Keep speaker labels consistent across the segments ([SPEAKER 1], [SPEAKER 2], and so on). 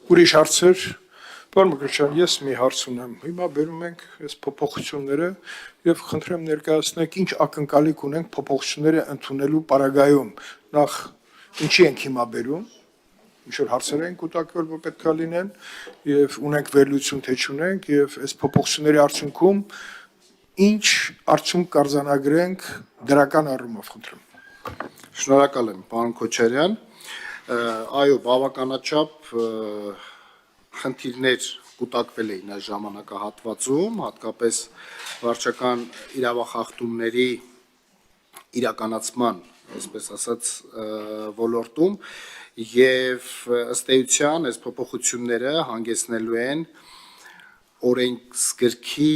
[SPEAKER 1] Ուրիշ հարցեր, պարոն Մկրտչյան, ես մի հարց ունեմ։ Հիմա բերում ենք այս փոփոխությունները եւ խնդրեմ ներկայացնեք ինչ ակնկալիք ունենք փոփոխությունները ընդունելու պարագայում։ Նախ ինչի ենք հիմա բերում, ինչ որ հարցեր են կուտակվել, որ պետք է լինեն եւ ունենք վերլուծություն թե չունենք եւ այս փոփոխությունների արդյունքում ինչ արդյունք կարձանագրենք դրական առումով, խնդրեմ։
[SPEAKER 2] Շնորհակալ եմ, պարոն Քոչարյան։ Այո, բավականաչափ խնդիրներ կուտակվել էին այս ժամանակահատվածում, հատկապես վարչական իրավախախտումների իրականացման, այսպես ասած, ոլորտում եւ ըստ էության այս փոփոխությունները հանգեցնելու են օրենսգրքի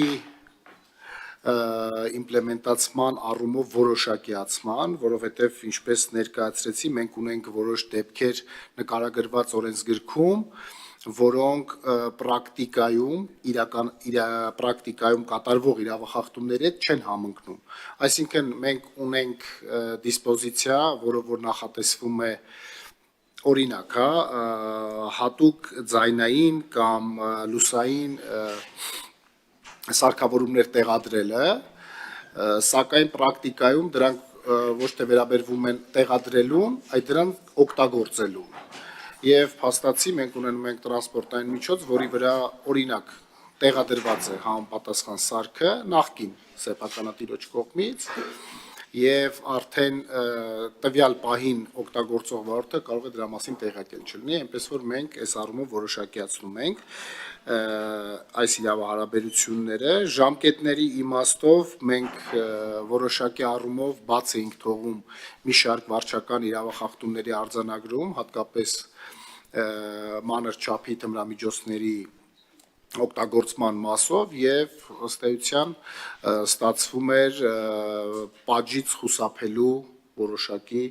[SPEAKER 2] իմպլեմենտացման առումով որոշակիացման, որովհետև ինչպես ներկայացրեցի, մենք ունենք որոշ դեպքեր նկարագրված օրենսգրքում, որոնք պրակտիկայում կատարվող իրավախախտումների հետ չեն համընկնում։ Այսինքն մենք ունենք դիսպոզիցիա, որը որ նախատեսվում է օրինակ, հատուկ ձայնային կամ լուսային սարքավորումներ տեղադրելը, սակայն պրակտիկայում դրանք ոչ թե վերաբերվում են տեղադրելուն, այլ դրանք օգտագործելուն։ Եվ փաստացի մենք ունենում ենք տրանսպորտային միջոց, որի վրա օրինակ տեղադրված է համապատասխան սարքը նախկին սեփականատիրոջ կողմից եւ արդեն տվյալ պահին օգտագործող վարորդը կարող է դրա մասին տեղյակել չլինի, այնպես որ մենք այս առումով որոշակիացնում ենք այս իրավահարաբերությունները ժամկետների իմաստով մենք որոշակի առումով բաց էինք թողում մի շարք վարչական իրավախախտումների արձանագրում, հատկապես մանր չափի թմրամիջոցների օգտագործման մասով եւ ըստ էության ստացվում էր պատժից խուսափելու որոշակի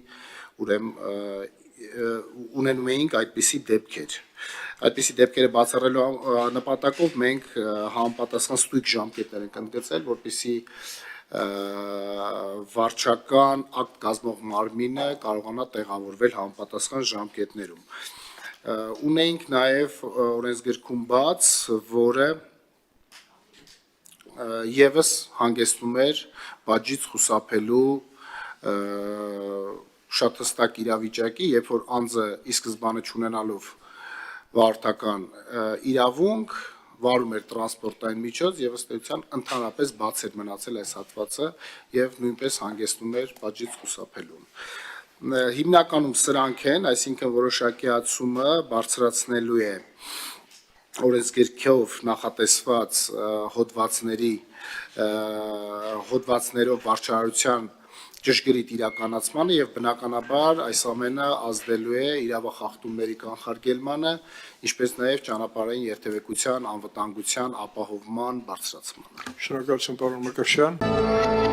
[SPEAKER 2] ունենում էինք այդպիսի դեպքեր։ Այդպիսի դեպքերը բացառելու նպատակով մենք համապատասխան ստույգ ժամկետներ ենք ընդգծել, որպեսզի վարչական ակտ կազմող մարմինը կարողանա տեղավորվել համապատասխան ժամկետներում։ Ունենք նաև օրենսգրքում բաց, որը եւս հանգեցնում էր պատժից խուսափելու շատ հստակ իրավիճակի, երբ որ անձը ի սկզբանե չունենալով վարորդական իրավունք վարում էր տրանսպորտային միջոց եւ ըստ էության ընդհանրապես բաց էր մնացել այս հատվածը եւ նույնպես հանգեցնում էր պատժից խուսափելուն։ Հիմնականում սրանք են, այսինքն որոշակիացումը բարձրացնելու է օրենսգրքով նախատեսված հոդվածներով վարչարարության ճշգրիտ իրականացմանը եւ բնականաբար այս ամենը ազդելու է իրավախախտումների կանխարգելմանը, ինչպես նաեւ ճանապարհային երթևեկության անվտանգության ապահովման բարձրացմանը։
[SPEAKER 1] Շնորհակալություն, պարոն Մկրտչյան։